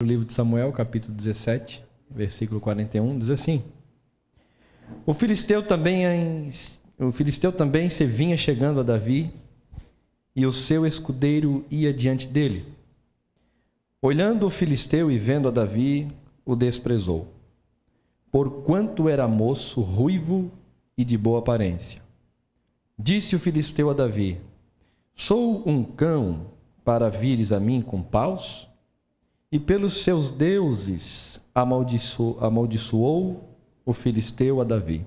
O livro de Samuel, capítulo 17, versículo 41, diz assim: O filisteu também se vinha chegando a Davi, e o seu escudeiro ia diante dele. Olhando o filisteu e vendo a Davi, o desprezou, porquanto era moço, ruivo e de boa aparência. Disse o filisteu a Davi: Sou um cão para vires a mim com paus? E pelos seus deuses amaldiçoou o filisteu a Davi.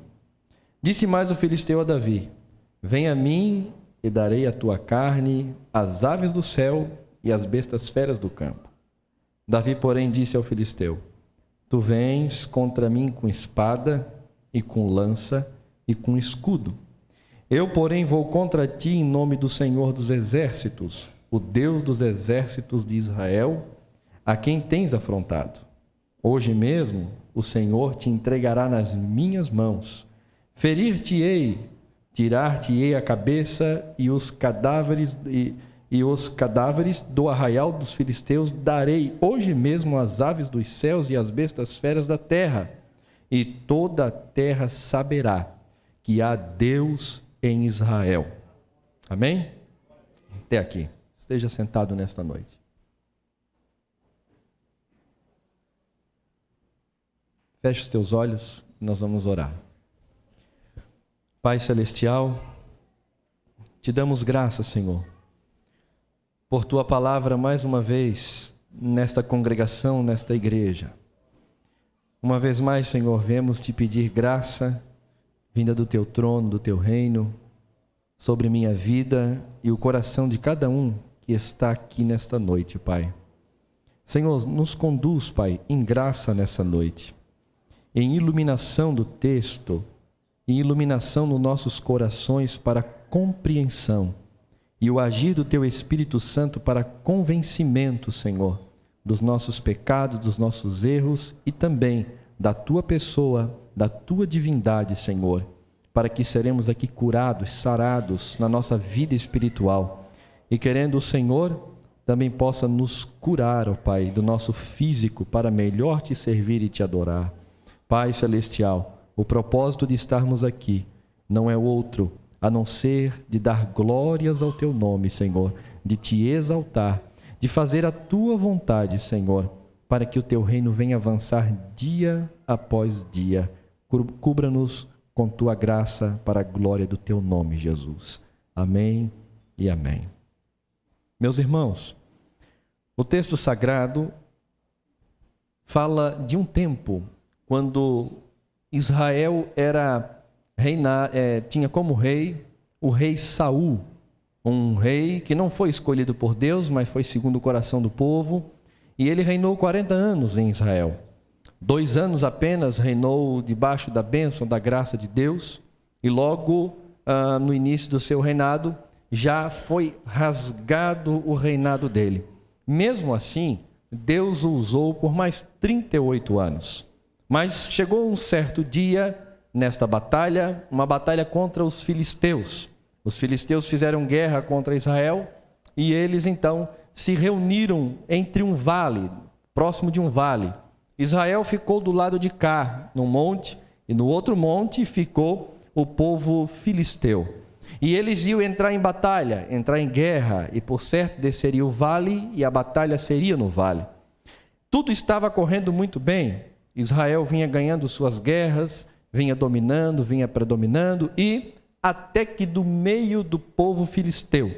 Disse mais o filisteu a Davi: Vem a mim e darei a tua carne às aves do céu e às bestas feras do campo. Davi, porém, disse ao filisteu: Tu vens contra mim com espada e com lança e com escudo. Eu, porém, vou contra ti em nome do Senhor dos exércitos, o Deus dos exércitos de Israel, a quem tens afrontado. Hoje mesmo o Senhor te entregará nas minhas mãos. Ferir-te-ei, tirar-te-ei a cabeça e os cadáveres do arraial dos filisteus darei hoje mesmo às aves dos céus e às bestas feras da terra. E toda a terra saberá que há Deus em Israel. Amém? Até aqui. Esteja sentado nesta noite. Feche os teus olhos e nós vamos orar. Pai Celestial, te damos graças, Senhor, por tua palavra mais uma vez nesta congregação, nesta igreja. Uma vez mais, Senhor, vemos te pedir graça, vinda do teu trono, do teu reino, sobre minha vida e o coração de cada um que está aqui nesta noite, Pai. Senhor, nos conduz, Pai, em graça nessa noite, em iluminação do texto, em iluminação nos nossos corações para compreensão e o agir do Teu Espírito Santo para convencimento, Senhor, dos nossos pecados, dos nossos erros e também da Tua pessoa, da Tua divindade, Senhor, para que seremos aqui curados, sarados na nossa vida espiritual e querendo o Senhor também possa nos curar, ó Pai, do nosso físico para melhor Te servir e Te adorar. Pai Celestial, o propósito de estarmos aqui não é outro a não ser de dar glórias ao Teu nome, Senhor, de Te exaltar, de fazer a Tua vontade, Senhor, para que o Teu reino venha avançar dia após dia. Cubra-nos com Tua graça para a glória do Teu nome, Jesus. Amém e amém. Meus irmãos, o texto sagrado fala de um tempo quando Israel tinha como rei o rei Saul, um rei que não foi escolhido por Deus, mas foi segundo o coração do povo, e ele reinou 40 anos em Israel. 2 anos apenas reinou debaixo da bênção, da graça de Deus, e logo no início do seu reinado já foi rasgado o reinado dele. Mesmo assim, Deus o usou por mais 38 anos. Mas chegou um certo dia, nesta batalha, uma batalha contra os filisteus. Os filisteus fizeram guerra contra Israel e eles então se reuniram entre um vale, próximo de um vale. Israel ficou do lado de cá, num monte, e no outro monte ficou o povo filisteu. E eles iam entrar em batalha, entrar em guerra, e por certo desceria o vale e a batalha seria no vale. Tudo estava correndo muito bem. Israel vinha ganhando suas guerras, vinha dominando, vinha predominando, e até que do meio do povo filisteu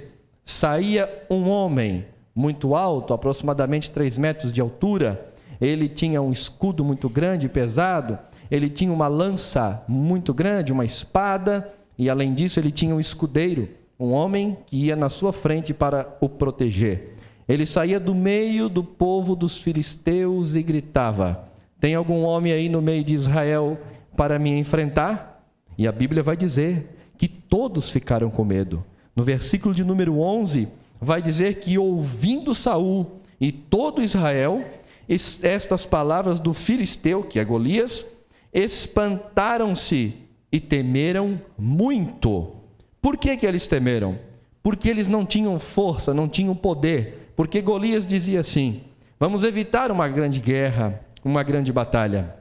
saía um homem muito alto, aproximadamente 3 metros de altura. Ele tinha um escudo muito grande e pesado, ele tinha uma lança muito grande, uma espada, e além disso ele tinha um escudeiro, um homem que ia na sua frente para o proteger. Ele saía do meio do povo dos filisteus e gritava: Tem algum homem aí no meio de Israel para me enfrentar? E a Bíblia vai dizer que todos ficaram com medo. No versículo de número 11, vai dizer que ouvindo Saul e todo Israel, estas palavras do filisteu, que é Golias, espantaram-se e temeram muito. Por que eles temeram? Porque eles não tinham força, não tinham poder. Porque Golias dizia assim: Vamos evitar uma grande guerra, uma grande batalha.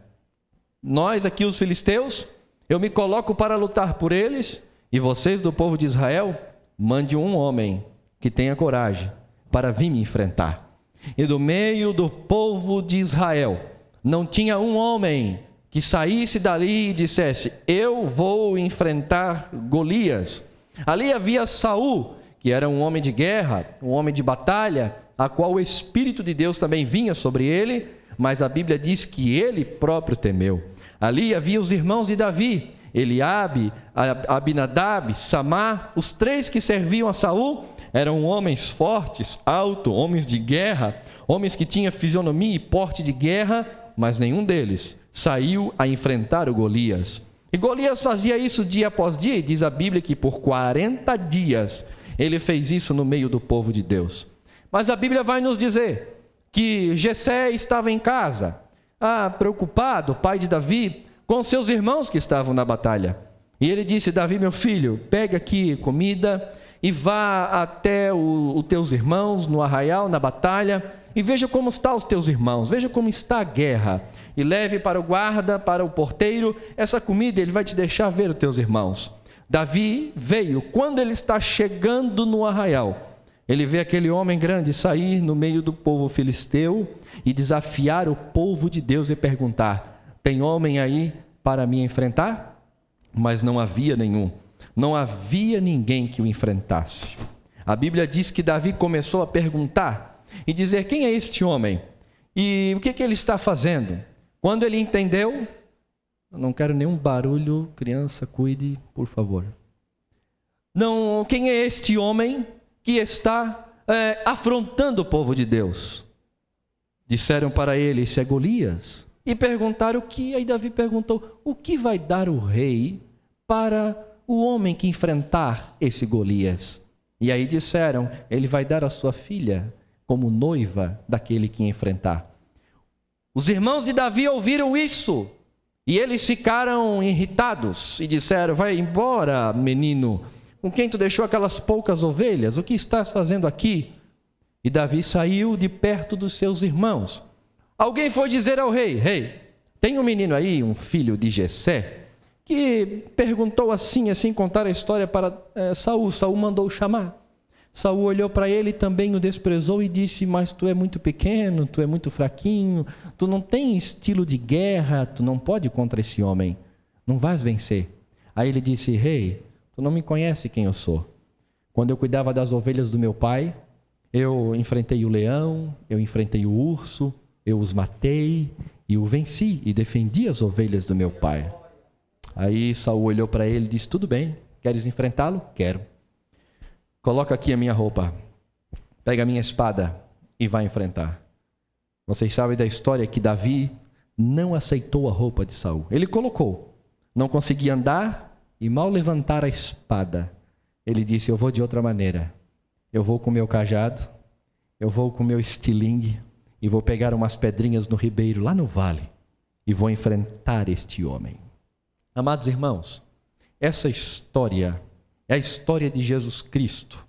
Nós aqui, os filisteus, eu me coloco para lutar por eles, e vocês do povo de Israel, mande um homem que tenha coragem para vir me enfrentar. E do meio do povo de Israel, não tinha um homem que saísse dali e dissesse: eu vou enfrentar Golias. Ali havia Saul, que era um homem de guerra, um homem de batalha, a qual o Espírito de Deus também vinha sobre ele, mas a Bíblia diz que ele próprio temeu. Ali havia os irmãos de Davi, Eliabe, Abinadab, Samar, os três que serviam a Saul. Eram homens fortes, altos, homens de guerra, homens que tinham fisionomia e porte de guerra, mas nenhum deles saiu a enfrentar o Golias. E Golias fazia isso dia após dia, e diz a Bíblia que por 40 dias ele fez isso no meio do povo de Deus. Mas a Bíblia vai nos dizer que Jessé estava em casa, preocupado, pai de Davi, com seus irmãos que estavam na batalha. E ele disse: Davi, meu filho, pega aqui comida e vá até os teus irmãos no arraial, na batalha, e veja como estão os teus irmãos, veja como está a guerra, e leve para o guarda, para o porteiro, essa comida, ele vai te deixar ver os teus irmãos. Davi veio. Quando ele está chegando no arraial, ele vê aquele homem grande sair no meio do povo filisteu e desafiar o povo de Deus e perguntar: tem homem aí para me enfrentar? Mas não havia nenhum. Não havia ninguém que o enfrentasse. A Bíblia diz que Davi começou a perguntar e dizer: quem é este homem? E o que ele está fazendo? Quando ele entendeu, eu não quero nenhum barulho, criança, cuide, por favor. Não, quem é este homem que está afrontando o povo de Deus? Disseram para ele: esse é Golias. E perguntaram o que? Aí Davi perguntou: o que vai dar o rei para o homem que enfrentar esse Golias? E aí disseram: ele vai dar a sua filha como noiva daquele que enfrentar. Os irmãos de Davi ouviram isso e eles ficaram irritados e disseram: vai embora, menino, com quem tu deixou aquelas poucas ovelhas? O que estás fazendo aqui? E Davi saiu de perto dos seus irmãos. Alguém foi dizer ao rei: rei, tem um menino aí, um filho de Jessé, que perguntou assim, contar a história para Saul. Saul mandou chamar. Saul olhou para ele e também o desprezou e disse: mas tu é muito pequeno, tu é muito fraquinho, tu não tem estilo de guerra, tu não pode contra esse homem, não vais vencer. Aí ele disse: rei, tu não me conhece quem eu sou. Quando eu cuidava das ovelhas do meu pai, eu enfrentei o leão, eu enfrentei o urso, eu os matei e o venci e defendi as ovelhas do meu pai. Aí Saul olhou para ele e disse: tudo bem, queres enfrentá-lo? Quero. Coloca aqui a minha roupa, pega a minha espada e vai enfrentar. Vocês sabem da história que Davi não aceitou a roupa de Saul. Ele colocou, não conseguia andar e mal levantar a espada. Ele disse: eu vou de outra maneira. Eu vou com o meu cajado, eu vou com o meu estilingue e vou pegar umas pedrinhas no ribeiro, lá no vale, e vou enfrentar este homem. Amados irmãos, essa história é a história de Jesus Cristo,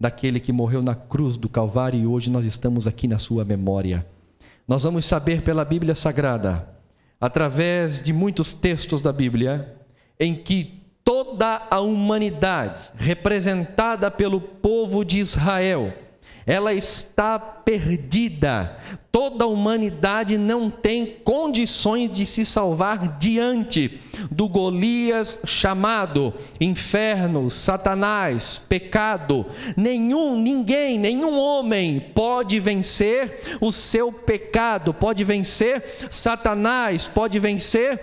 daquele que morreu na cruz do Calvário, e hoje nós estamos aqui na sua memória. Nós vamos saber pela Bíblia Sagrada, através de muitos textos da Bíblia, em que toda a humanidade, representada pelo povo de Israel, ela está perdida. Toda a humanidade não tem condições de se salvar diante do Golias chamado inferno, Satanás, pecado. Nenhum homem pode vencer o seu pecado, pode vencer Satanás, pode vencer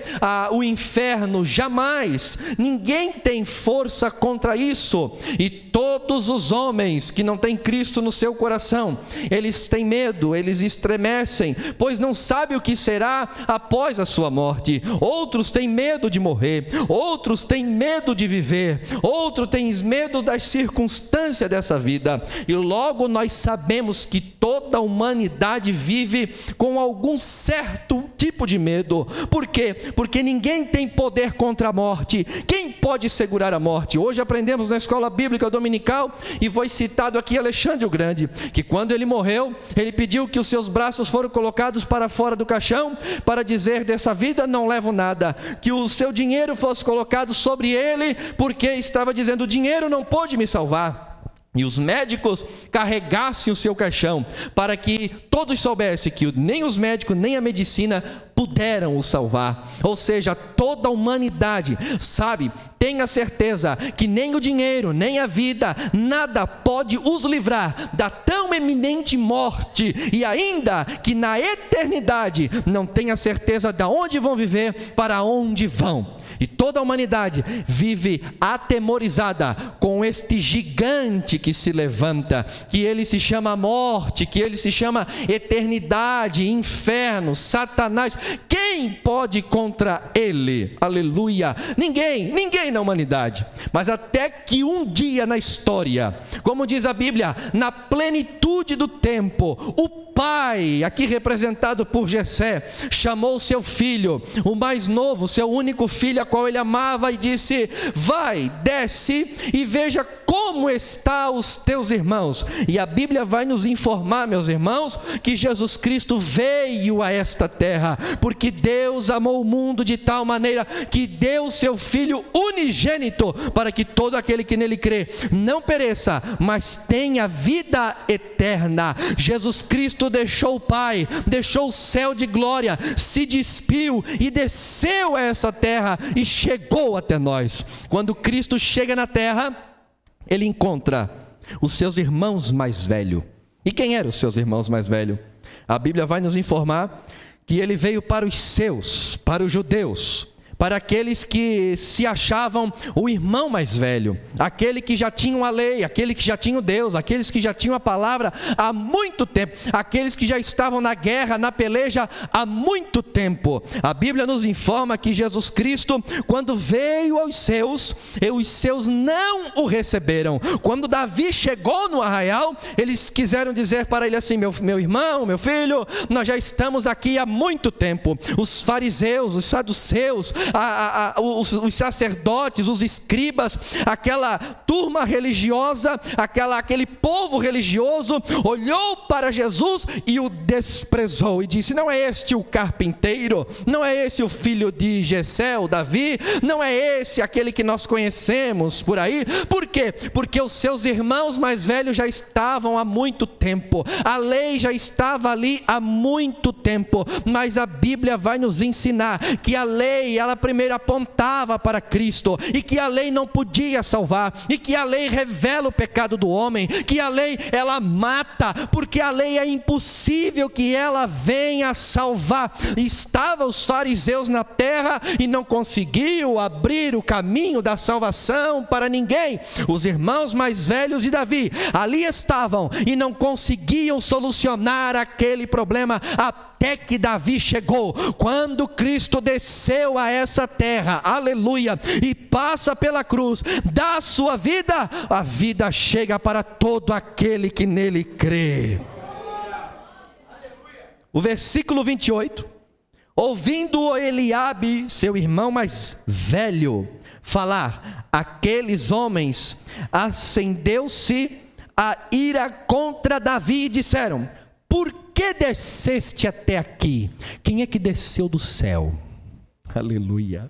o inferno, jamais. Ninguém tem força contra isso. E todos os homens que não têm Cristo no seu coração, eles têm medo, eles estremecem, pois não sabem o que será após a sua morte. Outros têm medo de morrer, outros têm medo de viver, outros têm medo das circunstâncias dessa vida. E logo nós sabemos que toda a humanidade vive com algum certo tipo de medo. Por quê? Porque ninguém tem poder contra a morte. Quem pode segurar a morte? Hoje aprendemos na escola bíblica dominical, e foi citado aqui Alexandre o Grande, que quando ele morreu, ele pediu que os seus braços foram colocados para fora do caixão, para dizer: dessa vida não levo nada, que o seu dinheiro fosse colocado sobre ele, porque estava dizendo: o dinheiro não pôde me salvar. E os médicos carregassem o seu caixão, para que todos soubessem que nem os médicos nem a medicina puderam o salvar. Ou seja, toda a humanidade sabe, tenha certeza que nem o dinheiro, nem a vida, nada pode os livrar da tão eminente morte, e ainda que na eternidade não tenha certeza de onde vão viver, para onde vão. E toda a humanidade vive atemorizada com este gigante que se levanta, que ele se chama morte, que ele se chama eternidade, inferno, Satanás. Quem pode contra ele? Aleluia! Ninguém na humanidade. Mas até que um dia na história, como diz a Bíblia, na plenitude do tempo, o pai, aqui representado por Jessé, chamou seu filho, o mais novo, seu único filho, a qual ele amava, e disse: vai, desce e veja como estão os teus irmãos. E a Bíblia vai nos informar, meus irmãos, que Jesus Cristo veio a esta terra, porque Deus amou o mundo de tal maneira que deu seu Filho unigênito, para que todo aquele que nele crê não pereça, mas tenha vida eterna. Jesus Cristo deixou o Pai, deixou o céu de glória, se despiu e desceu a essa terra e chegou até nós. Quando Cristo chega na terra, ele encontra os seus irmãos mais velhos. E quem eram os seus irmãos mais velhos? A Bíblia vai nos informar que ele veio para os seus, para os judeus, para aqueles que se achavam o irmão mais velho, aquele que já tinham a lei, aquele que já tinha Deus, aqueles que já tinham a palavra há muito tempo, aqueles que já estavam na guerra, na peleja há muito tempo. A Bíblia nos informa que Jesus Cristo, quando veio aos seus, e os seus não o receberam. Quando Davi chegou no arraial, eles quiseram dizer para ele assim: meu irmão, meu filho, nós já estamos aqui há muito tempo. Os fariseus, os saduceus, os sacerdotes, os escribas, aquela turma religiosa, aquele povo religioso, olhou para Jesus e o desprezou e disse: não é este o carpinteiro? Não é esse o filho de Jessé, o Davi? Não é esse aquele que nós conhecemos por aí? Por quê? Porque os seus irmãos mais velhos já estavam há muito tempo, a lei já estava ali há muito tempo. Mas a Bíblia vai nos ensinar que a lei, ela primeiro apontava para Cristo, e que a lei não podia salvar, e que a lei revela o pecado do homem, que a lei ela mata, porque a lei é impossível que ela venha salvar. Estavam os fariseus na terra e não conseguiu abrir o caminho da salvação para ninguém. Os irmãos mais velhos de Davi ali estavam e não conseguiam solucionar aquele problema, até que Davi chegou. Quando Cristo desceu a essa terra, aleluia, e passa pela cruz, dá a sua vida, a vida chega para todo aquele que nele crê. O versículo 28, ouvindo Eliabe, seu irmão mais velho, falar, aqueles homens, acendeu-se a ira contra Davi e disseram: por que desceste até aqui? Quem é que desceu do céu? Aleluia.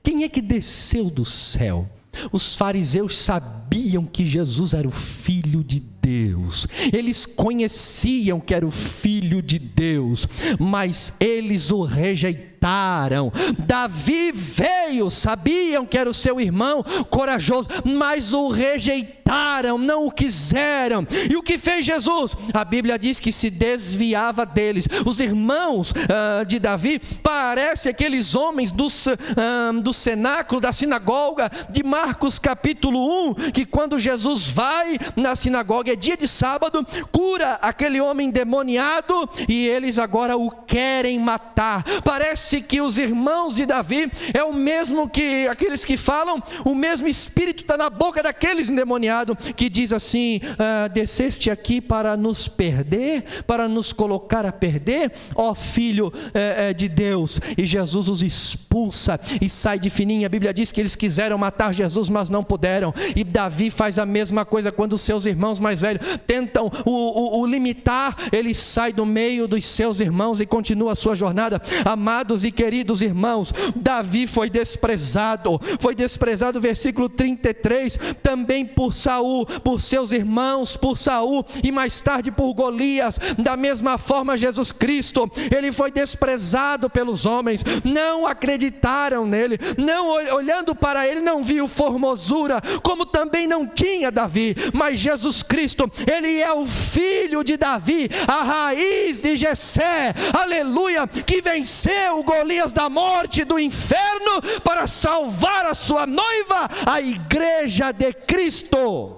Quem é que desceu do céu? Os fariseus sabiam que Jesus era o Filho de Deus, eles conheciam que era o Filho de Deus, mas eles o rejeitaram. Davi veio, sabiam que era o seu irmão corajoso, mas o rejeitaram, não o quiseram. E o que fez Jesus? A Bíblia diz que se desviava deles. Os irmãos de Davi parecem aqueles homens do cenáculo, da sinagoga de Marcos capítulo 1, que quando Jesus vai na sinagoga, é dia de sábado, cura aquele homem endemoniado, e eles agora o querem matar. Parece que os irmãos de Davi é o mesmo que aqueles que falam, o mesmo espírito está na boca daqueles endemoniados, que diz assim: desceste aqui para nos perder, para nos colocar a perder, ó Filho de Deus. E Jesus os expulsa e sai de fininho. A Bíblia diz que eles quiseram matar Jesus, mas não puderam. E Davi faz a mesma coisa quando os seus irmãos mais velhos tentam o limitar. Ele sai do meio dos seus irmãos e continua a sua jornada. Amados e queridos irmãos, Davi foi desprezado, versículo 33, também por Saul, por seus irmãos, por Saul e mais tarde por Golias. Da mesma forma, Jesus Cristo, ele foi desprezado pelos homens, não acreditaram nele, não olhando para ele, não viu formosura, como também não tinha Davi. Mas Jesus Cristo, ele é o filho de Davi, a raiz de Jessé, aleluia, que venceu Golias da morte, do inferno, para salvar a sua noiva, a igreja de Cristo.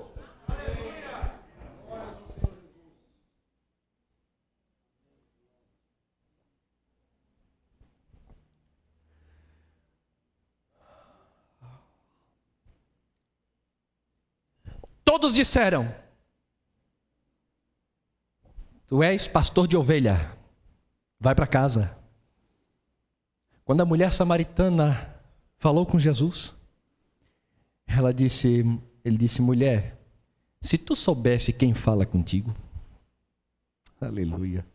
Todos disseram: tu és pastor de ovelha, vai para casa. Quando a mulher samaritana falou com Jesus, ele disse: mulher, se tu soubesse quem fala contigo, aleluia,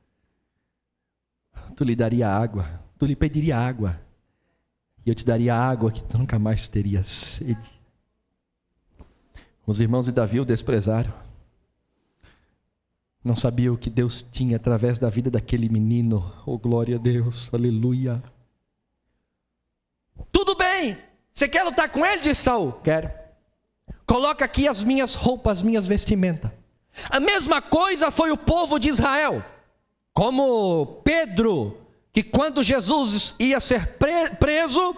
tu lhe daria água, tu lhe pediria água, e eu te daria água que tu nunca mais teria sede. Os irmãos de Davi o desprezaram. Não sabiam o que Deus tinha através da vida daquele menino. Oh, glória a Deus, aleluia. Tudo bem, você quer lutar com ele? Disse Saul. Quero. Coloca aqui as minhas roupas, as minhas vestimentas. A mesma coisa foi o povo de Israel. Como Pedro, que quando Jesus ia ser preso,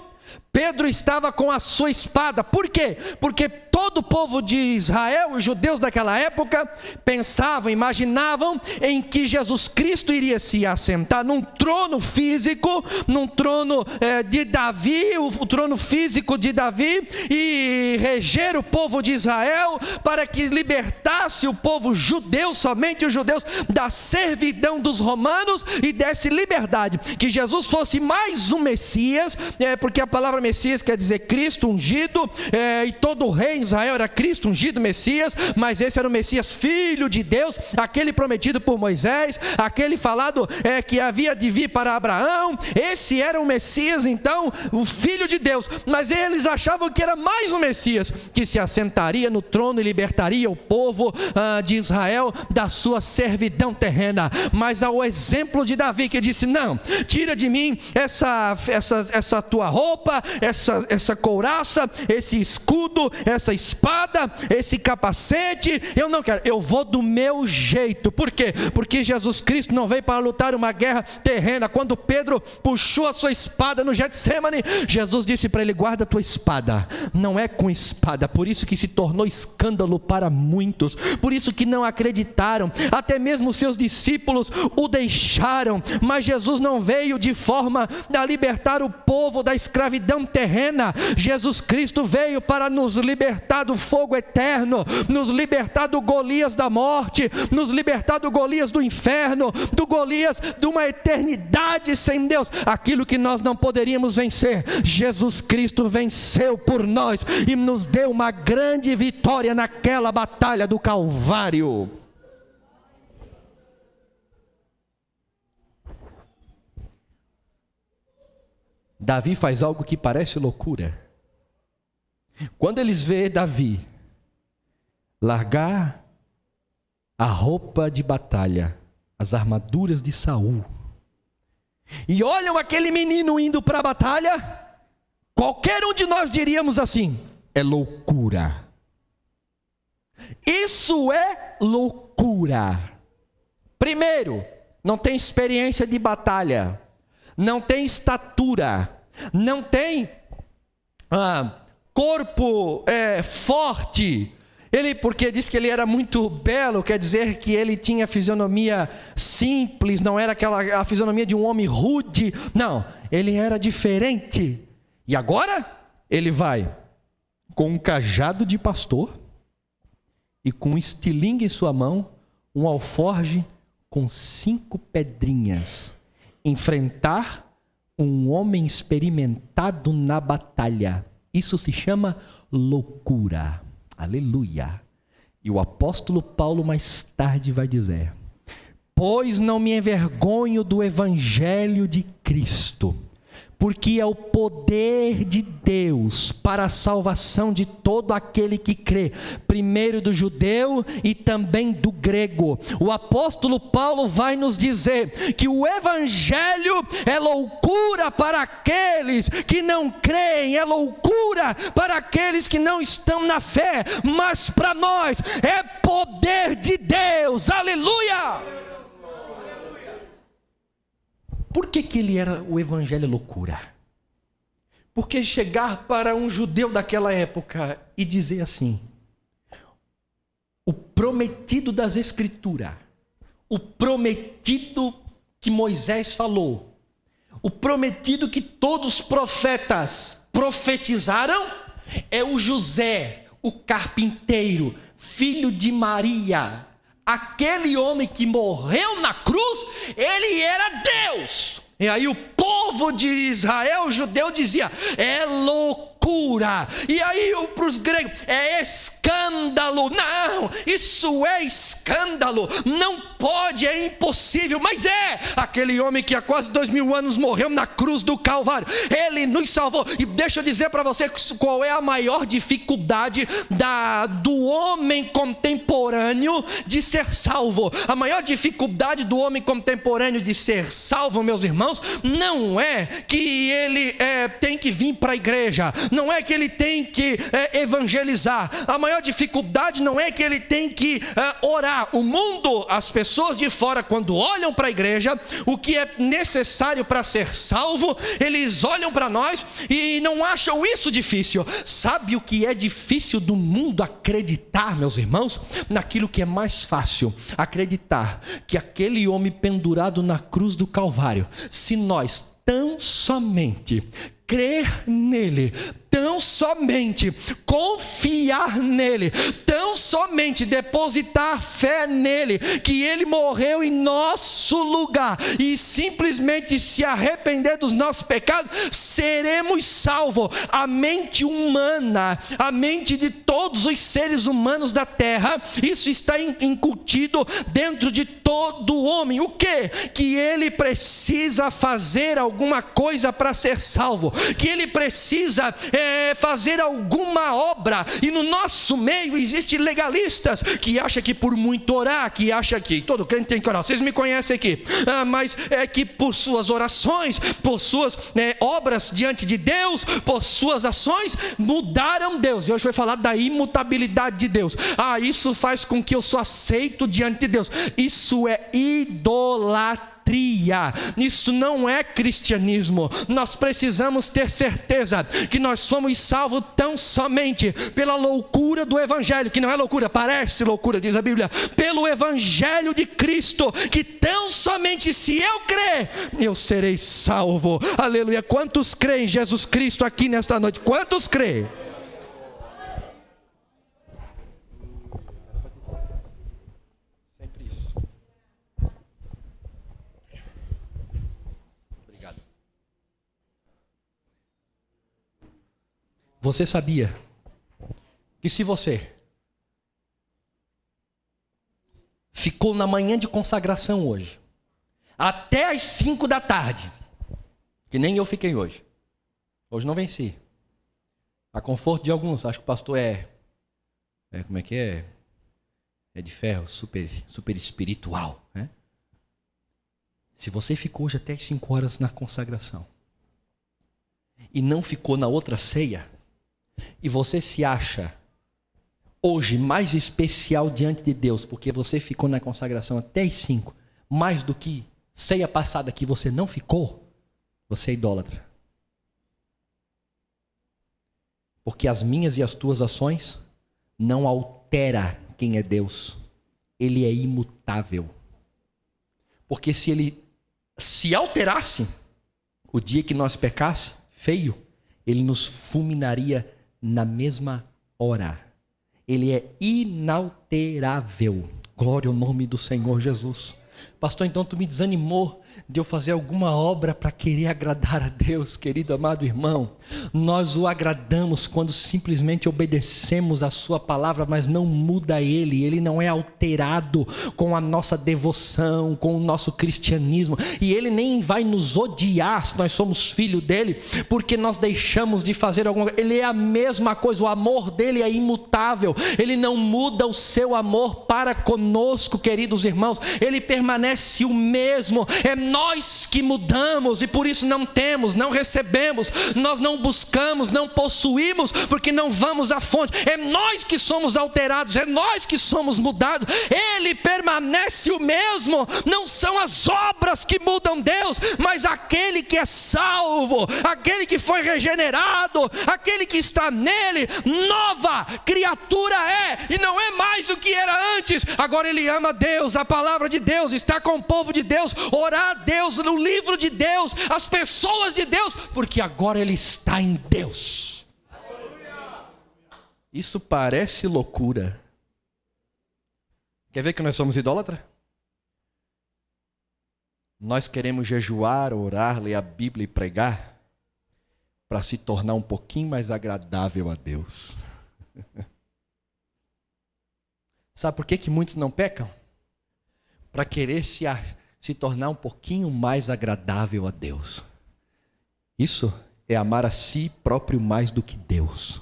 Pedro estava com a sua espada. Por quê? Porque todo o povo de Israel, os judeus daquela época, pensavam, imaginavam em que Jesus Cristo iria se assentar num trono físico, num trono de Davi, o trono físico de Davi, e reger o povo de Israel, para que libertasse o povo judeu, somente os judeus, da servidão dos romanos e desse liberdade. Que Jesus fosse mais um Messias, porque a palavra Messias quer dizer Cristo ungido, e todo rei em Israel era Cristo ungido, Messias, mas esse era o Messias filho de Deus, aquele prometido por Moisés, aquele falado que havia de vir para Abraão. Esse era o Messias, então, o filho de Deus. Mas eles achavam que era mais um Messias, que se assentaria no trono e libertaria o povo de Israel da sua servidão terrena. Mas ao exemplo de Davi, que disse: não, tira de mim essa tua roupa, essa couraça, esse escudo, essa espada, esse capacete, eu não quero, eu vou do meu jeito. Por quê? Porque Jesus Cristo não veio para lutar uma guerra terrena. Quando Pedro puxou a sua espada no Getsemane, Jesus disse para ele: guarda a tua espada, não é com espada. Por isso que se tornou escândalo para muitos, por isso que não acreditaram, até mesmo seus discípulos o deixaram. Mas Jesus não veio de forma a libertar o povo da escravidão terrena. Jesus Cristo veio para nos libertar do fogo eterno, nos libertar do Golias da morte, nos libertar do Golias do inferno, do Golias de uma eternidade sem Deus. Aquilo que nós não poderíamos vencer, Jesus Cristo venceu por nós e nos deu uma grande vitória naquela batalha do Calvário. Davi faz algo que parece loucura. Quando eles veem Davi largar a roupa de batalha, as armaduras de Saul, e olham aquele menino indo para a batalha, qualquer um de nós diríamos assim: é loucura. Isso é loucura. Primeiro, não tem experiência de batalha, não tem estatura, não tem corpo forte, Porque diz que ele era muito belo, quer dizer que ele tinha fisionomia simples, não era a fisionomia de um homem rude. Não, ele era diferente. E agora ele vai com um cajado de pastor e com um estilingue em sua mão, um alforje com 5 pedrinhas, enfrentar um homem experimentado na batalha. Isso se chama loucura. Aleluia. E o apóstolo Paulo mais tarde vai dizer: pois não me envergonho do evangelho de Cristo, porque é o poder de Deus para a salvação de todo aquele que crê, primeiro do judeu e também do grego. O apóstolo Paulo vai nos dizer que o evangelho é loucura para aqueles que não creem, é loucura para aqueles que não estão na fé, mas para nós é poder de Deus. Aleluia! Por que ele era o evangelho loucura? Porque chegar para um judeu daquela época e dizer assim: o prometido das Escrituras, o prometido que Moisés falou, o prometido que todos os profetas profetizaram, é o José, o carpinteiro, filho de Maria. Aquele homem que morreu na cruz, ele era Deus. E aí o povo de Israel, o judeu, dizia: é loucura. E aí para os gregos, é escândalo. Não, isso é escândalo. Não pode, é impossível. Mas é aquele homem que há quase 2000 anos morreu na cruz do Calvário. Ele nos salvou. E deixa eu dizer para você qual é a maior dificuldade do homem contemporâneo de ser salvo. A maior dificuldade do homem contemporâneo de ser salvo, meus irmãos, não é que ele tem que vir para a igreja, não é que ele tem que evangelizar. A maior dificuldade não é que ele tem que orar. O mundo, as pessoas de fora, quando olham para a igreja, o que é necessário para ser salvo, eles olham para nós e não acham isso difícil. Sabe o que é difícil do mundo acreditar, meus irmãos? Naquilo que é mais fácil, acreditar que aquele homem pendurado na cruz do Calvário, se nós tão somente crer nele, tão somente confiar nele, tão somente depositar fé nele, que ele morreu em nosso lugar, e simplesmente se arrepender dos nossos pecados, seremos salvos. A mente humana, a mente de todos os seres humanos da terra, isso está incutido dentro de todo homem. O quê? Que ele precisa fazer alguma coisa para ser salvo, que ele precisa fazer alguma obra. E no nosso meio existem legalistas que acham que por muito orar, que acham que todo crente tem que orar. Vocês me conhecem aqui, mas é que por suas orações, por suas obras diante de Deus, por suas ações, mudaram Deus. E hoje foi falar da imutabilidade de Deus. Isso faz com que eu sou aceito diante de Deus. Isso é idolatria. Isso não é cristianismo. Nós precisamos ter certeza que nós somos salvos tão somente pela loucura do evangelho, que não é loucura, parece loucura, diz a Bíblia, pelo evangelho de Cristo, que tão somente se eu crer, eu serei salvo. Aleluia. Quantos creem em Jesus Cristo aqui nesta noite? Quantos creem? Você sabia que se você ficou na manhã de consagração hoje, até às 5 da tarde, que nem eu fiquei hoje não venci, a conforto de alguns, acho que o pastor como é que é? É de ferro, super espiritual, né? Se você ficou hoje até às 5 horas na consagração, e não ficou na outra ceia, e você se acha hoje mais especial diante de Deus, porque você ficou na consagração até as 5, mais do que ceia passada que você não ficou, você é idólatra. Porque as minhas e as tuas ações não altera quem é Deus. Ele é imutável. Porque se ele se alterasse, o dia que nós pecasse, feio, ele nos fulminaria na mesma hora. Ele é inalterável. Glória ao nome do Senhor Jesus. Pastor, então tu me desanimou de eu fazer alguma obra para querer agradar a Deus, querido amado irmão. Nós o agradamos quando simplesmente obedecemos a sua palavra, mas não muda ele não é alterado com a nossa devoção, com o nosso cristianismo, e ele nem vai nos odiar se nós somos filho dele, porque nós deixamos de fazer alguma coisa. Ele é a mesma coisa, o amor dele é imutável, ele não muda o seu amor para conosco, queridos irmãos, ele permanece o mesmo. É nós que mudamos e por isso não temos, não recebemos, nós não buscamos, não possuímos, porque não vamos à fonte. É nós que somos alterados, é nós que somos mudados. Ele permanece o mesmo. Não são as obras que mudam Deus, mas aquele que é salvo, aquele que foi regenerado, aquele que está nele, nova criatura é, e não é mais o que era antes. Agora ele ama Deus, a palavra de Deus, está com o povo de Deus, orar a Deus, no livro de Deus, as pessoas de Deus, porque agora ele está em Deus. Isso parece loucura. Quer ver que nós somos idólatras? Nós queremos jejuar, orar, ler a Bíblia e pregar para se tornar um pouquinho mais agradável a Deus. Sabe por que muitos não pecam? Para querer se tornar um pouquinho mais agradável a Deus. Isso é amar a si próprio mais do que Deus.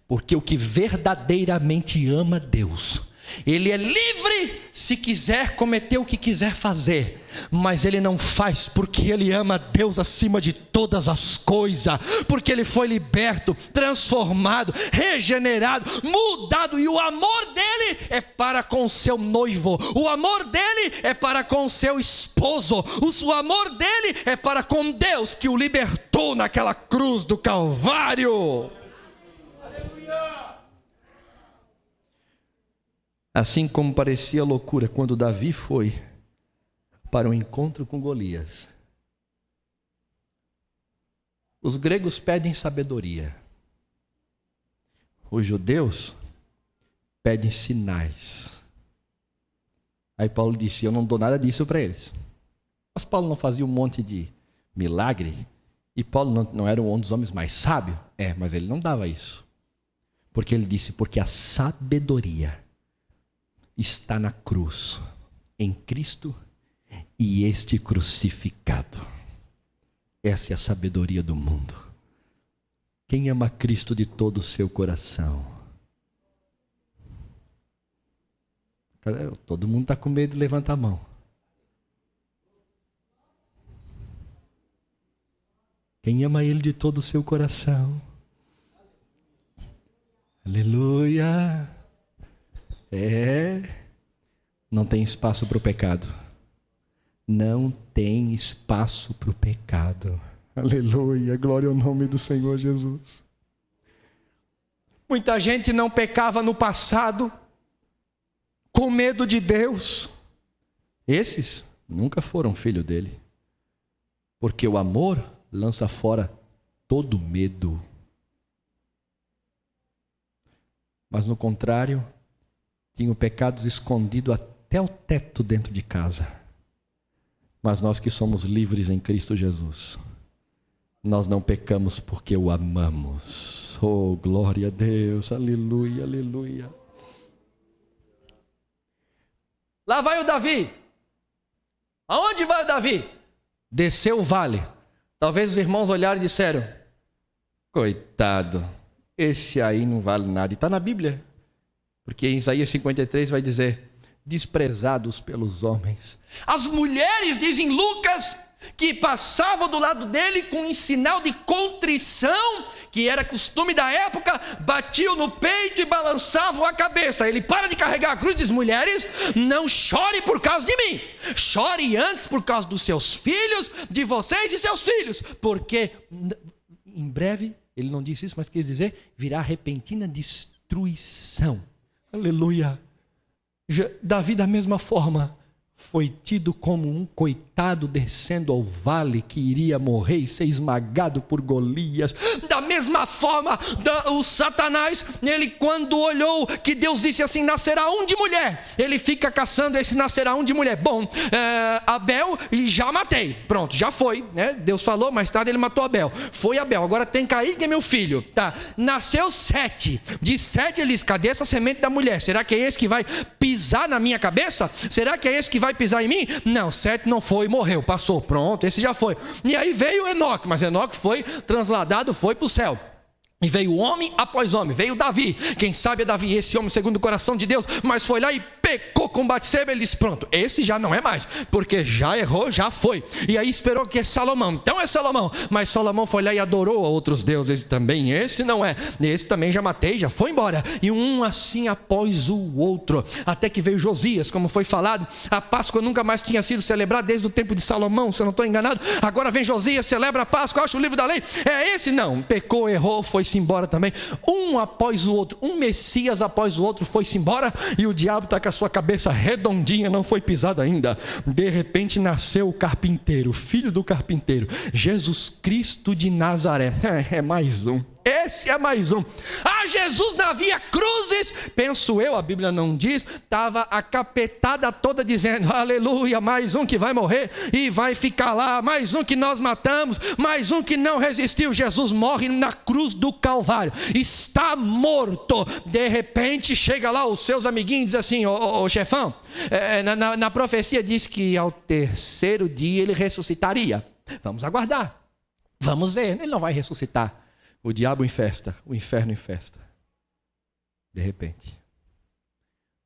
Porque o que verdadeiramente ama Deus, ele é livre se quiser cometer o que quiser fazer, mas ele não faz porque ele ama Deus acima de todas as coisas, porque ele foi liberto, transformado, regenerado, mudado, e o amor dele é para com o seu noivo, o amor dele é para com o seu esposo, o amor dele é para com Deus que o libertou naquela cruz do Calvário. Assim como parecia loucura quando Davi foi para o encontro com Golias. Os gregos pedem sabedoria. Os judeus pedem sinais. Aí Paulo disse, eu não dou nada disso para eles. Mas Paulo não fazia um monte de milagre? E Paulo não era um dos homens mais sábios? Mas ele não dava isso. Porque ele disse, porque a sabedoria está na cruz, em Cristo e este crucificado. Essa é a sabedoria do mundo. Quem ama Cristo de todo o seu coração? Todo mundo está com medo de levantar a mão. Quem ama Ele de todo o seu coração? Aleluia! Não tem espaço para o pecado. Não tem espaço para o pecado. Aleluia, glória ao nome do Senhor Jesus. Muita gente não pecava no passado com medo de Deus. Esses nunca foram filho dele. Porque o amor lança fora todo medo. Mas no contrário, tinham pecados escondidos até o teto dentro de casa. Mas nós que somos livres em Cristo Jesus, nós não pecamos porque o amamos. Oh, glória a Deus, aleluia, aleluia. Lá vai o Davi. Aonde vai o Davi? Desceu o vale. Talvez os irmãos olharam e disseram, coitado, esse aí não vale nada. E está na Bíblia. Porque em Isaías 53 vai dizer, desprezados pelos homens. As mulheres, dizem Lucas, que passavam do lado dele com um sinal de contrição, que era costume da época, batiam no peito e balançavam a cabeça. Ele para de carregar a cruz e diz, mulheres, não chore por causa de mim. Chore antes por causa dos seus filhos, de vocês e seus filhos. Porque em breve, ele não disse isso, mas quis dizer, virá repentina destruição Aleluia. Davi, da mesma forma, foi tido como um coitado descendo ao vale que iria morrer e ser esmagado por Golias. Da mesma forma, o Satanás, ele quando olhou que Deus disse assim, nascerá um de mulher, ele fica caçando esse nascerá um de mulher. Bom, Abel, e já matei, pronto, já foi, né? Deus falou, mais tarde ele matou Abel, foi Abel, agora tem Caim, que é meu filho, tá? Nasceu Sete, de Sete ele disse, cadê essa semente da mulher? Será que é esse que vai pisar na minha cabeça? Será que é esse que vai pisar em mim? Não, Sete não foi, morreu, passou, pronto, esse já foi. E aí veio Enoque, mas Enoque foi transladado, foi para o céu. E veio homem após homem, veio Davi, quem sabe é Davi, esse homem segundo o coração de Deus, mas foi lá e pecou com Batseba, ele disse, pronto, esse já não é mais, porque já errou, já foi. E aí esperou que é Salomão, então é Salomão, mas Salomão foi lá e adorou a outros deuses também, esse não é, esse também já matei, já foi embora. E um assim após o outro, até que veio Josias, como foi falado, a Páscoa nunca mais tinha sido celebrada desde o tempo de Salomão, se eu não estou enganado, agora vem Josias, celebra a Páscoa, acha o livro da lei, é esse? Não, pecou, errou, foi-se embora também, um após o outro, um Messias após o outro foi-se embora, e o diabo está com a sua cabeça redondinha, não foi pisado ainda. De repente nasceu o carpinteiro, filho do carpinteiro, Jesus Cristo de Nazaré. É mais um. Esse é mais um. Jesus na via cruzes, penso eu, a Bíblia não diz, estava a capetada toda dizendo, aleluia, mais um que vai morrer e vai ficar lá, mais um que nós matamos, mais um que não resistiu. Jesus morre na cruz do Calvário, está morto. De repente chega lá os seus amiguinhos e diz assim, ô chefão, na profecia diz que ao terceiro dia ele ressuscitaria. Vamos aguardar, vamos ver, ele não vai ressuscitar. O diabo em festa, o inferno em festa. De repente,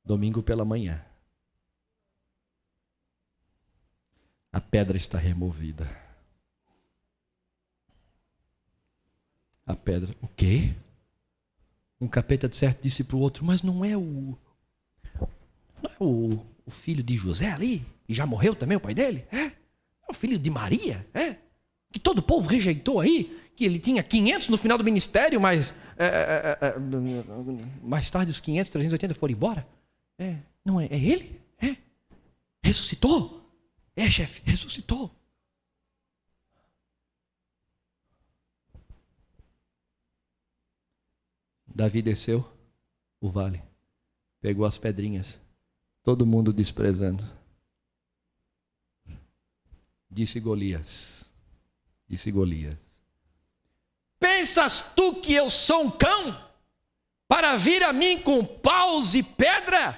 domingo pela manhã, a pedra está removida. A pedra, o quê? Um capeta de certo disse para o outro, mas não é o filho de José ali? E já morreu também o pai dele? É o filho de Maria? Que todo o povo rejeitou aí? Que ele tinha 500 no final do ministério, mas mais tarde os 500, 380 foram embora. Não é ele? Ressuscitou? Chefe, ressuscitou. Davi desceu o vale, pegou as pedrinhas, todo mundo desprezando. Disse Golias, pensas tu que eu sou um cão, para vir a mim com paus e pedra?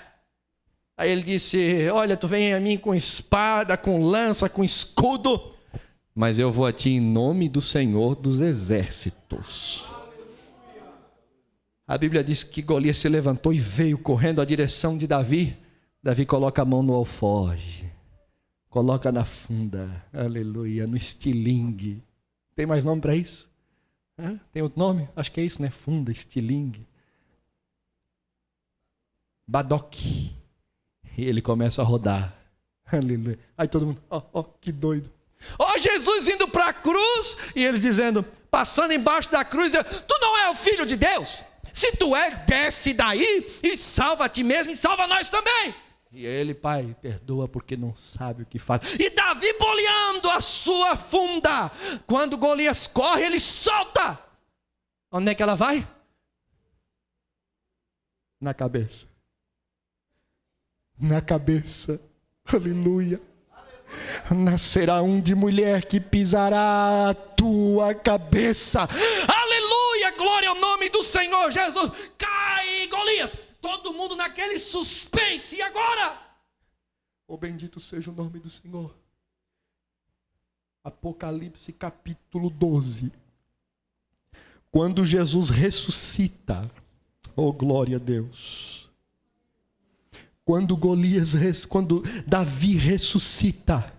Aí ele disse, olha, tu vem a mim com espada, com lança, com escudo, mas eu vou a ti em nome do Senhor dos exércitos. A Bíblia diz que Golias se levantou e veio correndo à direção de Davi. Davi coloca a mão no alforje, coloca na funda, aleluia, no estilingue. Tem mais nome para isso? Tem outro nome? Acho que é isso, né? Funda, estilingue. Badoque. E ele começa a rodar. Aleluia. Aí todo mundo, que doido. Jesus indo para a cruz, e eles dizendo, passando embaixo da cruz, tu não é o filho de Deus? Se tu é, desce daí e salva a ti mesmo e salva nós também. E ele, pai, perdoa porque não sabe o que faz. E Davi boleando a sua funda. Quando Golias corre, ele solta. Onde é que ela vai? Na cabeça. Na cabeça. Aleluia. Nascerá um de mulher que pisará a tua cabeça. Aleluia, glória ao nome do Senhor Jesus. Cai Golias. Todo mundo naquele suspense. E agora? Bendito seja o nome do Senhor. Apocalipse capítulo 12. Quando Jesus ressuscita. Glória a Deus. Quando Davi ressuscita.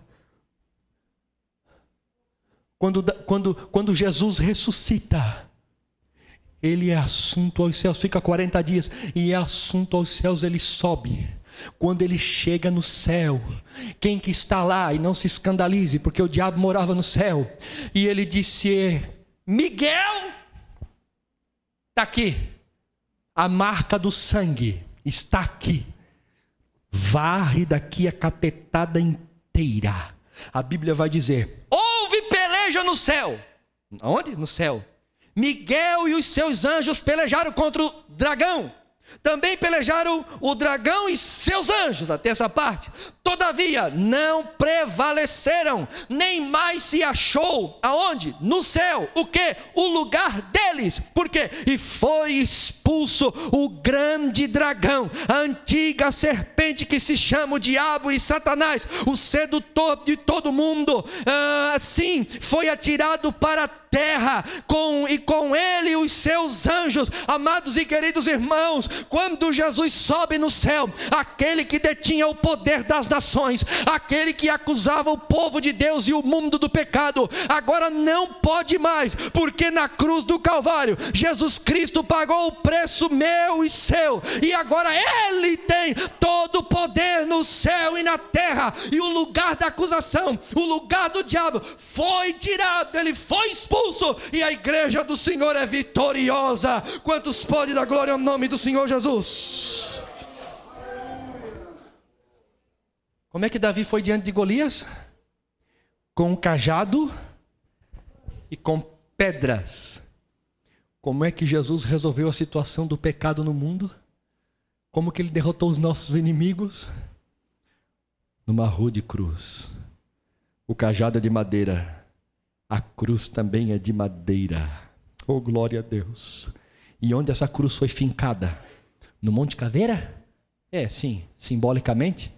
Quando Jesus ressuscita. Ele é assunto aos céus, fica 40 dias, e é assunto aos céus, ele sobe. Quando ele chega no céu, quem que está lá, e não se escandalize, porque o diabo morava no céu, e ele disse, Miguel, está aqui, a marca do sangue está aqui. Varre daqui a capetada inteira. A Bíblia vai dizer: houve peleja no céu. Onde? No céu. Miguel e os seus anjos pelejaram contra o dragão. Também pelejaram o dragão e seus anjos, até essa parte. Todavia, não prevaleceram, nem mais se achou, aonde? No céu, o quê? O lugar deles. Por quê? E foi expulso o grande dragão, a antiga serpente que se chama o diabo e Satanás, o sedutor de todo mundo. Assim, foi atirado para a terra, e com ele os seus anjos. Amados e queridos irmãos, quando Jesus sobe no céu, aquele que detinha o poder das nações, aquele que acusava o povo de Deus e o mundo do pecado, agora não pode mais, porque na cruz do Calvário, Jesus Cristo pagou o preço meu e seu, e agora Ele tem todo o poder no céu e na terra, e o lugar da acusação, o lugar do diabo foi tirado, ele foi expulso, e a igreja do Senhor é vitoriosa. Quantos podem dar glória ao nome do Senhor Jesus? Como é que Davi foi diante de Golias? Com um cajado e com pedras. Como é que Jesus resolveu a situação do pecado no mundo? Como que ele derrotou os nossos inimigos? Numa rude cruz. O cajado é de madeira, a cruz também é de madeira. Oh, glória a Deus. E onde essa cruz foi fincada? No Monte Caveira? Sim, simbolicamente,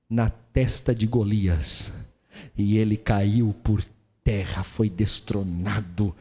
na testa de Golias. E ele caiu por terra, foi destronado.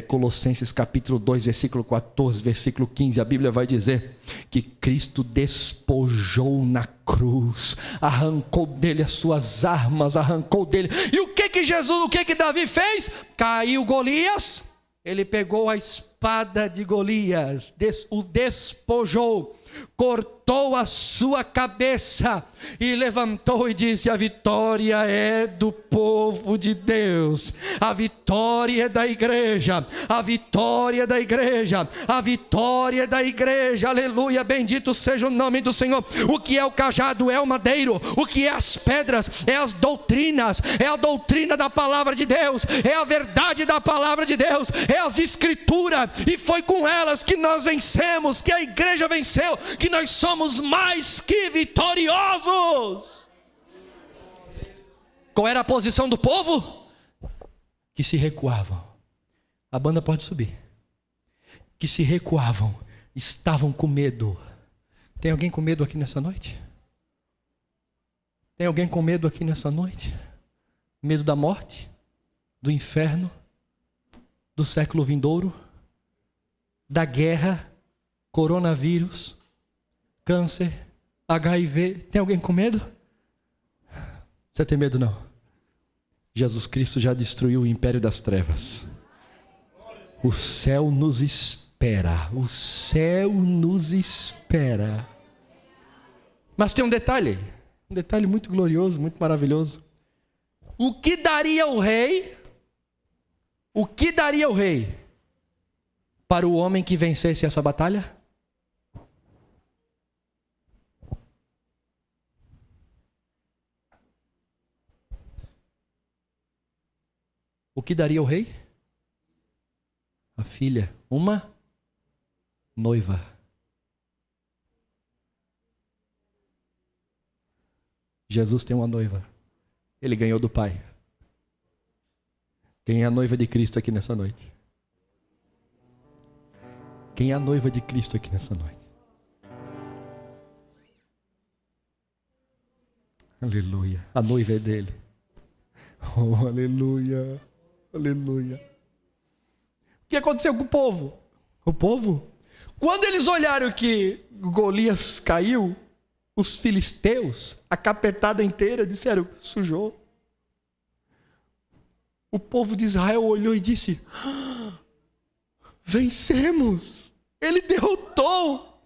Colossenses capítulo 2, versículo 14, versículo 15, a Bíblia vai dizer que Cristo despojou na cruz, arrancou dele as suas armas, arrancou dele. E o que Davi fez? Caiu Golias, ele pegou a espada de Golias, o despojou, cortou a sua cabeça e levantou e disse: a vitória é do povo de Deus, a vitória é da igreja, a vitória é da igreja, a vitória é da igreja, aleluia, bendito seja o nome do Senhor. O que é o cajado? É o madeiro. O que é as pedras? É as doutrinas, é a doutrina da palavra de Deus, é a verdade da palavra de Deus, é as escrituras, e foi com elas que nós vencemos, que a igreja venceu, que nós somos mais que vitoriosos. Qual era a posição do povo? Que se recuavam. A banda pode subir. Que se recuavam, estavam com medo. Tem alguém com medo aqui nessa noite? Tem alguém com medo aqui nessa noite? Medo da morte? Do inferno? Do século vindouro? Da guerra? Coronavírus? Câncer? HIV? Tem alguém com medo? Você tem medo não? Jesus Cristo já destruiu o império das trevas. O céu nos espera. O céu nos espera. Mas tem um detalhe muito glorioso, muito maravilhoso. O que daria o rei? O que daria o rei para o homem que vencesse essa batalha? O que daria o rei? A filha, uma noiva. Jesus tem uma noiva. Ele ganhou do Pai. Quem é a noiva de Cristo aqui nessa noite? Quem é a noiva de Cristo aqui nessa noite? Aleluia. A noiva é dele. Oh, aleluia. Aleluia. O que aconteceu com o povo? O povo, quando eles olharam que Golias caiu, os filisteus, a capetada inteira, disseram: sujou. O povo de Israel olhou e disse: vencemos. Ele derrotou.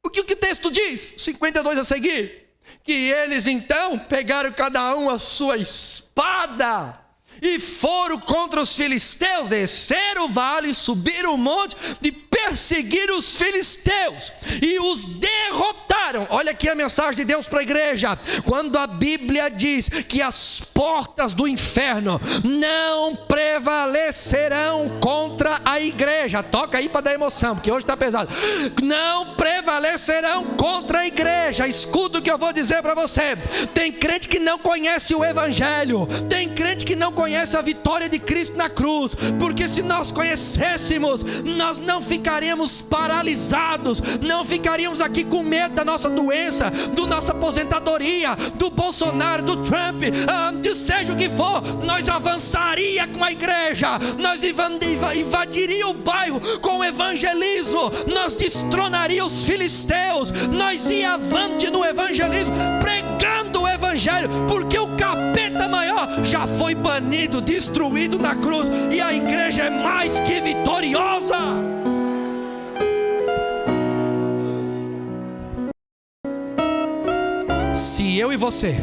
O que o texto diz? 52 a seguir. Que eles então pegaram cada um a sua espada e foram contra os filisteus, desceram o vale, subiram o monte e perseguir os filisteus e os derrotaram. Olha aqui a mensagem de Deus para a igreja. Quando a Bíblia diz que as portas do inferno não prevalecerão contra a igreja, toca aí para dar emoção, porque hoje está pesado. Não prevalecerão contra a igreja. Escuta o que eu vou dizer para você. Tem crente que não conhece o evangelho, tem crente que não conhece a vitória de Cristo na cruz, porque se nós conhecêssemos, nós não ficaríamos paralisados, não ficaríamos aqui com medo da nossa doença, da nossa aposentadoria, do Bolsonaro, do Trump, de seja o que for. Nós avançaria com a igreja, nós invadiria o bairro com o evangelismo, nós destronaria os filisteus, nós ia avante no evangelismo, pregando o evangelho, porque o capeta maior já foi banido, destruído na cruz, e a igreja é mais que vitoriosa. Se eu e você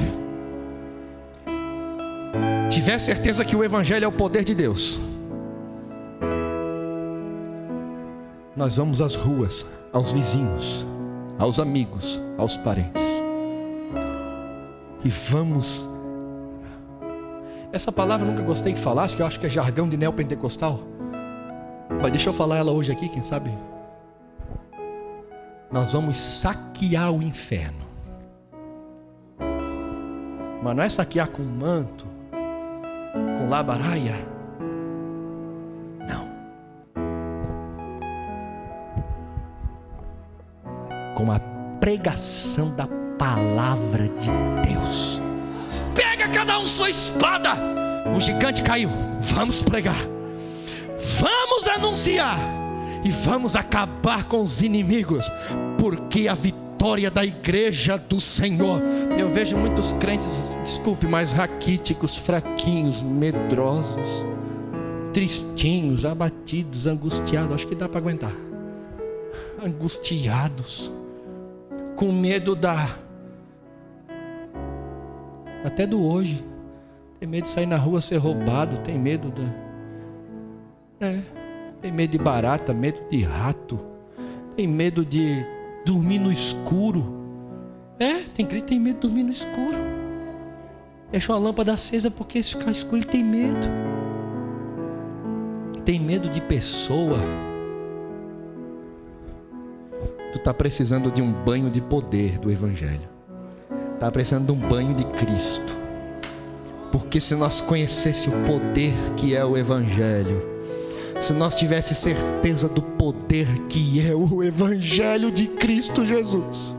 tiver certeza que o evangelho é o poder de Deus, nós vamos às ruas, aos vizinhos, aos amigos, aos parentes, e vamos. Essa palavra eu nunca gostei que falasse, que eu acho que é jargão de neopentecostal, mas deixa eu falar ela hoje aqui, quem sabe. Nós vamos saquear o inferno, mas não é saquear com manto, com labaraia, não, com a pregação da palavra de Deus. Pega cada um sua espada. O gigante caiu, vamos pregar, vamos anunciar e vamos acabar com os inimigos, porque a vitória da igreja do Senhor. Eu vejo muitos crentes, desculpe, mas raquíticos, fraquinhos, medrosos, tristinhos, abatidos, angustiados. Acho que dá para aguentar. Angustiados, com medo até do hoje. Tem medo de sair na rua ser roubado, tem medo tem medo de barata, medo de rato, tem medo de dormir no escuro. Tem crente que tem medo de dormir no escuro. Deixa uma lâmpada acesa, porque se ficar escuro ele tem medo. Tem medo de pessoa. Tu está precisando de um banho de poder do evangelho. Está precisando de um banho de Cristo. Porque se nós conhecêssemos o poder que é o evangelho, se nós tivéssemos certeza do poder que é o evangelho de Cristo Jesus,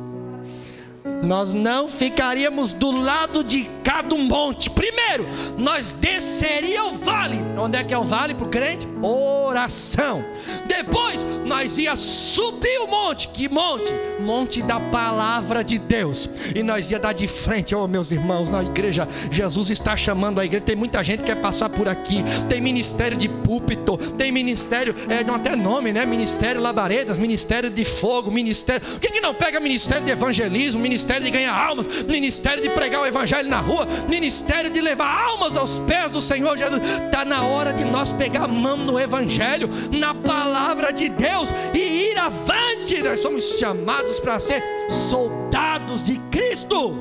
nós não ficaríamos do lado de cá do monte. Primeiro, nós desceríamos o vale. Onde é que é o vale para o crente? Oração. Depois, nós ia subir o monte. Que monte? Monte da palavra de Deus. E nós ia dar de frente. Meus irmãos, na igreja, Jesus está chamando a igreja. Tem muita gente que quer passar por aqui. Tem ministério de púlpito, tem ministério, não até nome, né? Ministério labaredas, ministério de fogo, ministério. O que não pega ministério de evangelismo, ministério de ganhar almas, ministério de pregar o evangelho na rua, ministério de levar almas aos pés do Senhor Jesus? Está na hora de nós pegar a mão no evangelho, na palavra de Deus, e ir avante. Nós somos chamados para ser soldados de Cristo.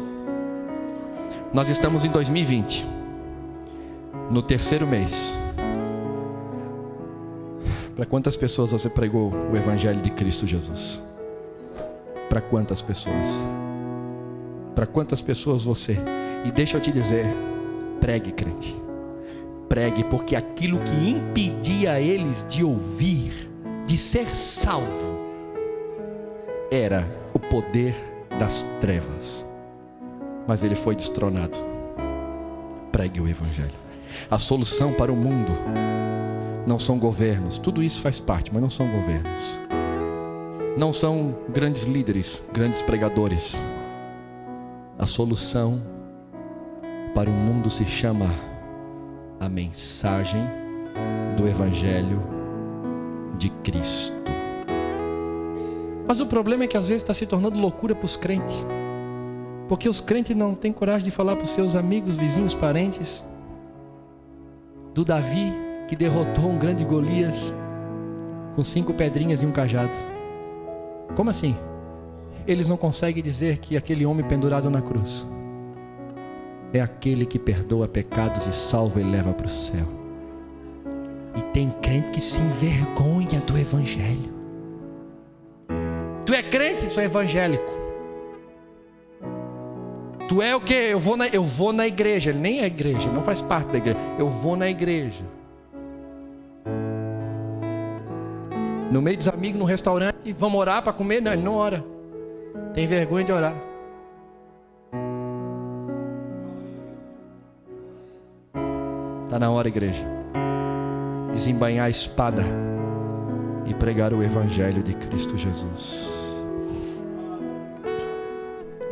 Nós estamos em 2020, no terceiro mês. Para quantas pessoas você pregou o evangelho de Cristo Jesus? Para quantas pessoas? Para quantas pessoas você? E deixa eu te dizer, pregue, crente, pregue, porque aquilo que impedia eles de ouvir, de ser salvo, era o poder das trevas, mas ele foi destronado. Pregue o evangelho. A solução para o mundo não são governos, tudo isso faz parte, mas não são governos, não são grandes líderes, grandes pregadores. A solução para o mundo se chama a mensagem do evangelho de Cristo. Mas o problema é que às vezes está se tornando loucura para os crentes, porque os crentes não têm coragem de falar para os seus amigos, vizinhos, parentes do Davi que derrotou um grande Golias, com 5 pedrinhas e um cajado. Como assim? Eles não conseguem dizer que aquele homem pendurado na cruz é aquele que perdoa pecados e salva e leva para o céu. E tem crente que se envergonha do evangelho. Tu é crente, tu é evangélico. Tu é o quê? Eu vou na igreja. Ele nem é igreja, não faz parte da igreja. Eu vou na igreja. No meio dos amigos, no restaurante, vamos orar para comer? Não, ele não ora. Tem vergonha de orar. Está na hora, igreja, desembainhar a espada e pregar o evangelho de Cristo Jesus.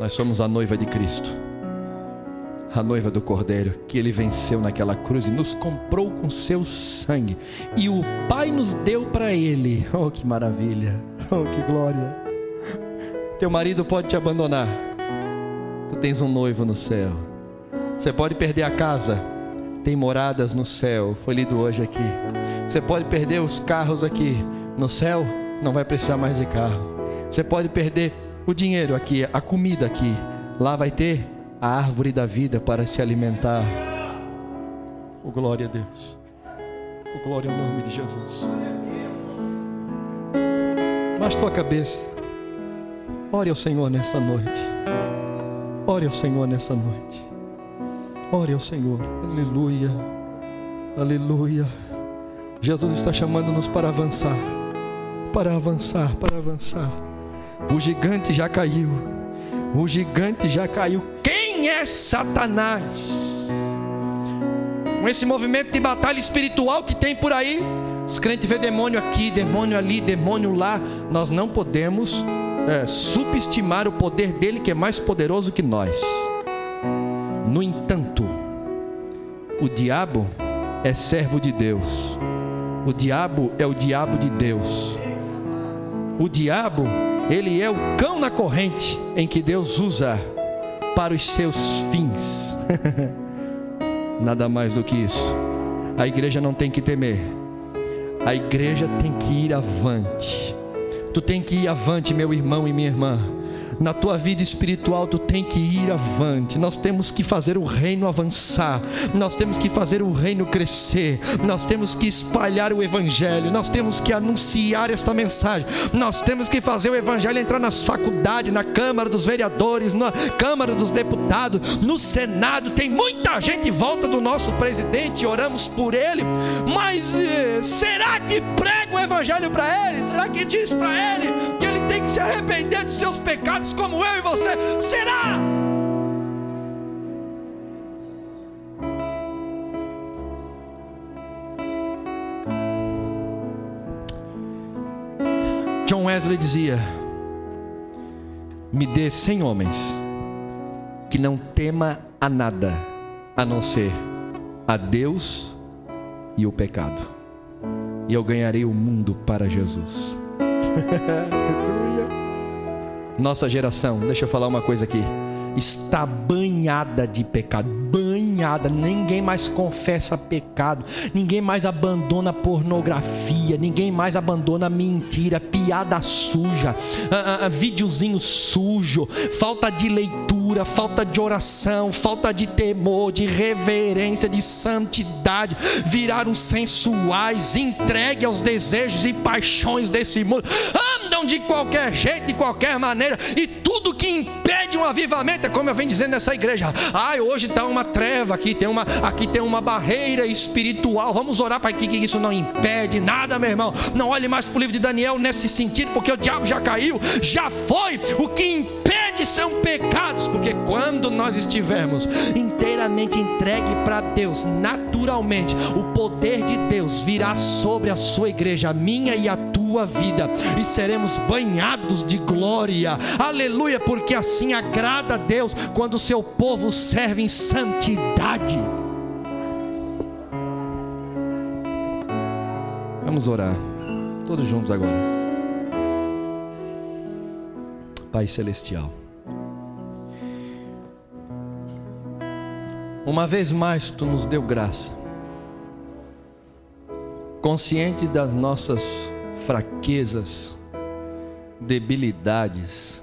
Nós somos a noiva de Cristo, a noiva do Cordeiro, que Ele venceu naquela cruz e nos comprou com seu sangue, e o Pai nos deu para Ele. Oh, que maravilha, oh, que glória. Teu marido pode te abandonar, tu tens um noivo no céu. Você pode perder a casa, tem moradas no céu, foi lido hoje aqui. Você pode perder os carros aqui, no céu não vai precisar mais de carro. Você pode perder o dinheiro aqui, a comida aqui, lá vai ter a árvore da vida para se alimentar. Oh, glória a Deus, oh, glória ao nome de Jesus. Baixe tua cabeça, ore ao Senhor nesta noite, ore ao Senhor nessa noite, ore ao Senhor. Aleluia, aleluia. Jesus está chamando-nos para avançar, para avançar, para avançar. O gigante já caiu, o gigante já caiu. Quem é Satanás? Com esse movimento de batalha espiritual que tem por aí, os crentes vê demônio aqui, demônio ali, demônio lá. Nós não podemos subestimar o poder dele, que é mais poderoso que nós. No entanto, o diabo é servo de Deus. O diabo é o diabo de Deus. O diabo, ele é o cão na corrente em que Deus usa para os seus fins. Nada mais do que isso. A igreja não tem que temer. A igreja tem que ir avante. Tu tem que ir avante, meu irmão e minha irmã. Na tua vida espiritual tu tem que ir avante. Nós temos que fazer o reino avançar, nós temos que fazer o reino crescer, nós temos que espalhar o evangelho, nós temos que anunciar esta mensagem, nós temos que fazer o evangelho entrar nas faculdades, na Câmara dos Vereadores, na Câmara dos Deputados, no Senado. Tem muita gente em volta do nosso presidente, oramos por ele, mas será que prega o evangelho para ele? Será que diz para ele que ele tem que se arrepender dos seus pecados como eu e você? Será? John Wesley dizia: me dê 100 homens que não tema a nada a não ser a Deus e o pecado, e eu ganharei o mundo para Jesus. Nossa geração, deixa eu falar uma coisa aqui, está banhada de pecado, banhada. Ninguém mais confessa pecado, ninguém mais abandona pornografia, ninguém mais abandona mentira, piada suja, videozinho sujo, falta de leitura, falta de oração, falta de temor, de reverência, de santidade. Viraram sensuais, entregue aos desejos e paixões desse mundo, andam de qualquer jeito, de qualquer maneira, e tudo que impede um avivamento, é como eu venho dizendo nessa igreja: hoje está uma treva, aqui tem uma barreira espiritual, vamos orar para que isso não impede nada, meu irmão. Não olhe mais para o livro de Daniel nesse sentido, porque o diabo já caiu, já foi. O que impede são pecados, porque quando nós estivermos inteiramente entregue para Deus, naturalmente o poder de Deus virá sobre a sua igreja, a minha e a tua vida, e seremos banhados de glória. Aleluia, porque assim agrada a Deus quando o seu povo serve em santidade. Vamos orar todos juntos agora. Pai celestial, uma vez mais tu nos deu graça, conscientes das nossas fraquezas, debilidades,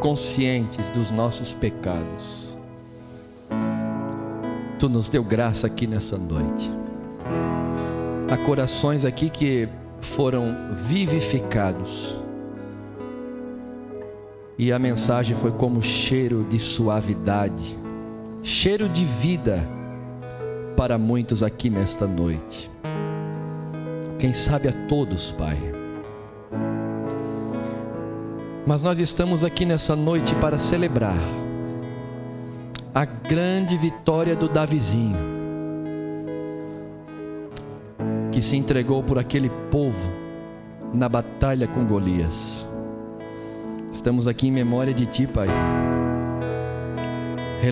conscientes dos nossos pecados. Tu nos deu graça aqui nessa noite. Há corações aqui que foram vivificados, e a mensagem foi como cheiro de suavidade, cheiro de vida para muitos aqui nesta noite. Quem sabe a todos, Pai. Mas nós estamos aqui nessa noite para celebrar a grande vitória do Davizinho, que se entregou por aquele povo na batalha com Golias. Estamos aqui em memória de Ti, Pai.